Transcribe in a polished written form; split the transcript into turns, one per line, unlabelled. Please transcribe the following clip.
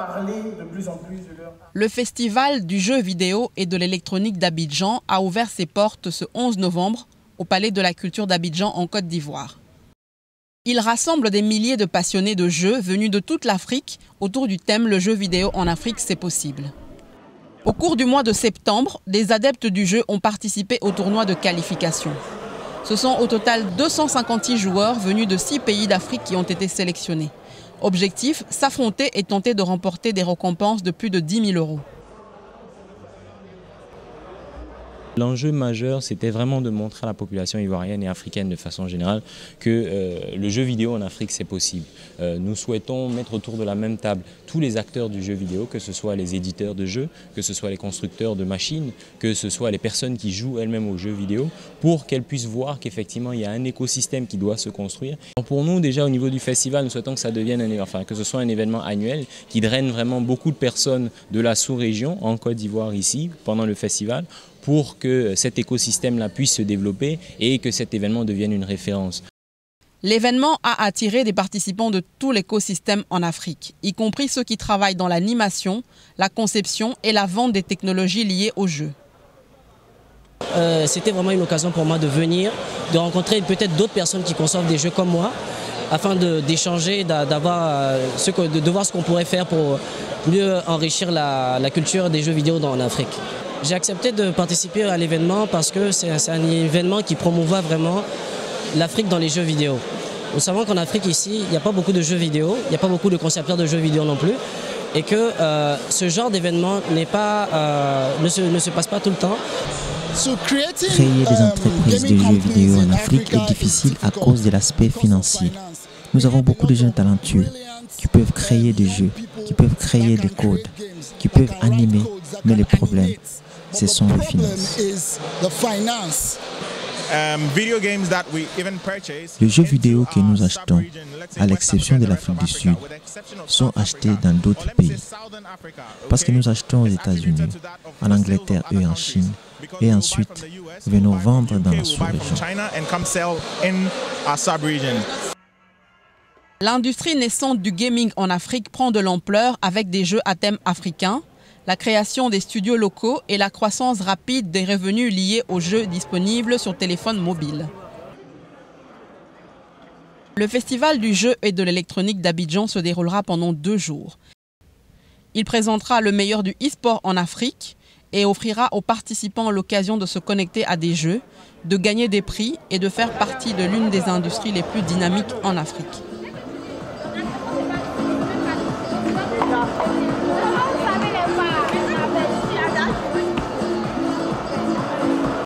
parler de plus en plus de leur...
Le festival du jeu vidéo et de l'électronique d'Abidjan a ouvert ses portes ce 11 novembre au Palais de la Culture d'Abidjan en Côte d'Ivoire. Il rassemble des milliers de passionnés de jeux venus de toute l'Afrique autour du thème « Le jeu vidéo en Afrique, c'est possible ». Au cours du mois de septembre, des adeptes du jeu ont participé au tournoi de qualification. Ce sont au total 256 joueurs venus de 6 pays d'Afrique qui ont été sélectionnés. Objectif, s'affronter et tenter de remporter des récompenses de plus de 10 000 euros.
L'enjeu majeur, c'était vraiment de montrer à la population ivoirienne et africaine de façon générale que le jeu vidéo en Afrique, c'est possible. Nous souhaitons mettre autour de la même table tous les acteurs du jeu vidéo, que ce soit les éditeurs de jeux, que ce soit les constructeurs de machines, que ce soit les personnes qui jouent elles-mêmes aux jeux vidéo, pour qu'elles puissent voir qu'effectivement, il y a un écosystème qui doit se construire. Pour nous, déjà au niveau du festival, nous souhaitons que ça devienne que ce soit un événement annuel qui draine vraiment beaucoup de personnes de la sous-région, en Côte d'Ivoire ici, pendant le festival, pour que cet écosystème-là puisse se développer et que cet événement devienne une référence.
L'événement a attiré des participants de tout l'écosystème en Afrique, y compris ceux qui travaillent dans l'animation, la conception et la vente des technologies liées aux jeux.
C'était vraiment une occasion pour moi de venir, de rencontrer peut-être d'autres personnes qui conçoivent des jeux comme moi, afin d'échanger, de voir ce qu'on pourrait faire pour mieux enrichir la culture des jeux vidéo en Afrique. J'ai accepté de participer à l'événement parce que c'est un événement qui promouvoit vraiment l'Afrique dans les jeux vidéo. Nous savons qu'en Afrique ici, il n'y a pas beaucoup de jeux vidéo, il n'y a pas beaucoup de concepteurs de jeux vidéo non plus, et que ce genre d'événement ne se passe pas tout le temps.
Créer des entreprises de jeux vidéo en Afrique est difficile à cause de l'aspect financier. Nous avons beaucoup de jeunes talentueux qui peuvent créer des jeux, qui peuvent créer des codes, qui peuvent animer, mais les problèmes, ce sont les finances. Les jeux vidéo que nous achetons, à l'exception de l'Afrique du Sud, sont achetés dans d'autres pays. Parce que nous achetons aux États-Unis, en Angleterre et en Chine, et ensuite venons vendre dans la sous-région.
L'industrie naissante du gaming en Afrique prend de l'ampleur avec des jeux à thème africain, la création des studios locaux et la croissance rapide des revenus liés aux jeux disponibles sur téléphone mobile. Le festival du jeu et de l'électronique d'Abidjan se déroulera pendant 2 jours. Il présentera le meilleur du e-sport en Afrique et offrira aux participants l'occasion de se connecter à des jeux, de gagner des prix et de faire partie de l'une des industries les plus dynamiques en Afrique.